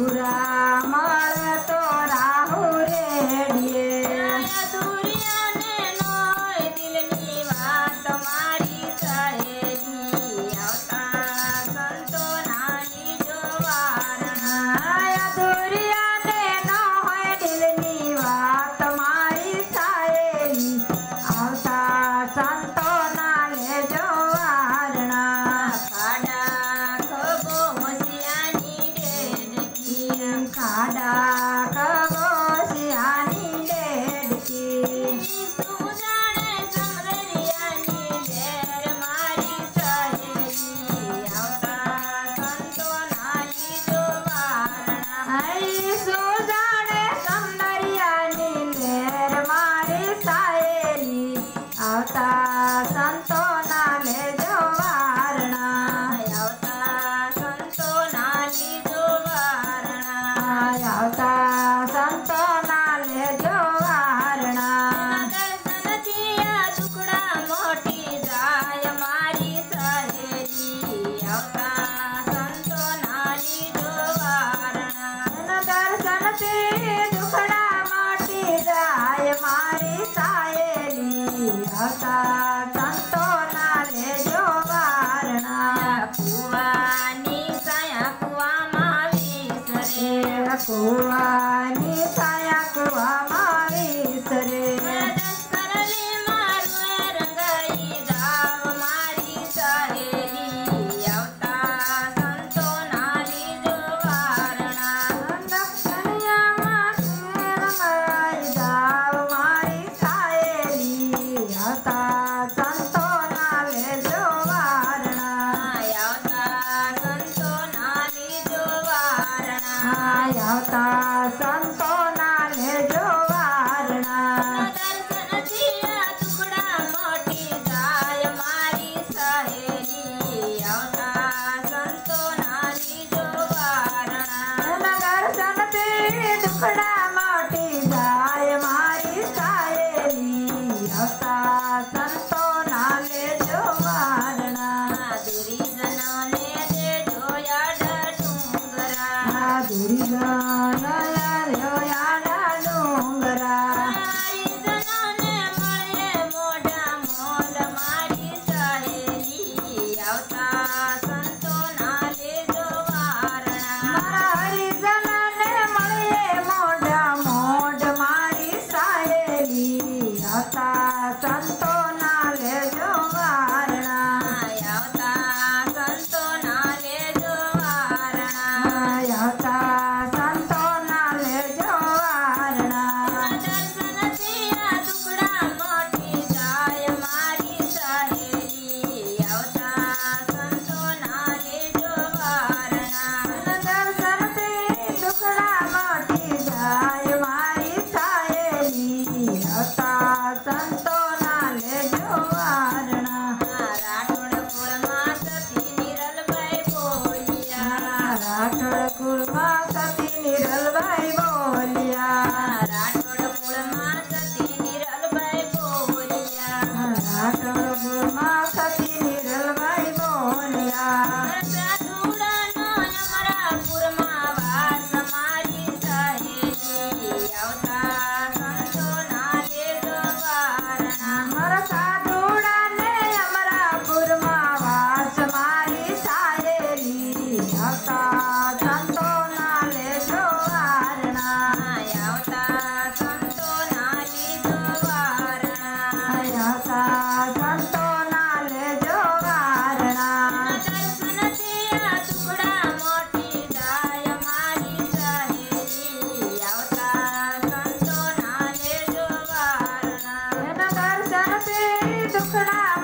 પૂરા મળતો રાહુ રેડીએ દુરિયાને નોય દિલની વાત મારી સહેલી આવતા સંતો નાની જો વારણા દુરિયાને ન હોય દિલની વાત મારી સાયેલી આવતા સંતો ના લેજો વારણા ખાડા ખબો હોશિયાની ડેડકી ખાડા કબોસિયાની ડેડકી સુજાણે સમરરિયાની લેર મારી સહેલી આવતા સંતો નાની જો વારણા હઈ સુજાણે સૌંદર્યની લહેર મારી સાયેલી આવતા સંતો ના લેજો વારણા આવતા સંતો નાની જો વારણા આવતા સંતો ના લેજો વારણા દર્શનથી આ ટુકડા મોટી જાય મારી સહેલી આવતા સંતો નાની જો વારણા દર્શનથી દુખડા માટી જાય મારી સાયેલી આવતા સંતો ના લેજો વારણા કુવાની સાયા કુવામાં વિસરે કુવાની સાયા કુવામાં વિસરે દસ કરલી મારું રંગાઈ ગાવ મારી સહેલી આવતા સંતો નાની જો વારણા દક્ષિણિયામાં રંગાઈ ગાવ મારી સાયેલી આવતા સંતો ના લેજો વારણા આવતા સંતો નાની જો વારણા આવતા સંતો ના લેજો વારણા દર્શનથી આ ટુકડા મોટી જાય મારી સહેલી આવતા સંતો નાની જો વારણા દર્શનથી દુખડા મોટી જાય મારી સાયેલી આવતા સંતો ના લેજો વારણા દુરીજનોને દેજો યાદ ટુંગરા દુર્ગા ડુંગરા આઈજનોને મળે મોઢા મોલ મારી સહેલી આવતા સંતો ના લેજો વારણા મારા હરિજનને મળીએ મોઢા મોઢ મારી સાયેલી આવતા સંતો ના લેજો વારણા આવતા સંતો ના લેજો વારણા આવતા સંતો ના લેજો વારણા દર્શનથી આ ટુકડા મોટી જાય મારી સહેલી આવતા સંતો ના લેજો વારણા દર્શનથી દુખડા મોટી જાય મારી સાયેલી આવતા સંતો ના લેજો વારણા રાઠોડ કુળમાં સતી નિરલભાઈ બોલ્યા રાઠોડ કુળમાં સતી નિરલભાઈ બોલ્યા રાઠોડ કુળમાં સતી નિરલભાઈ બોલ્યા રાઠોડ કુળમાં સતી નિરલભાઈ બોલ્યા સાધુડાનો અમરાપુરમાં વાસ મારી સહેલી આવતા સંતો ના લેજો વારણા મારા સાધુડાને અમરાપુરમાં વાસ મારી સાયેલી આવતા સંતો ના લેજો વારણા આવતા સંતો ના લેજો વારણા આવતા સંતો ના લેજો વારણા દર્શનથી આ ટુકડા મોટી જાય મારી સહેલી આવતા સંતો ના લેજો વારણા એના દર્શનથી દુખડા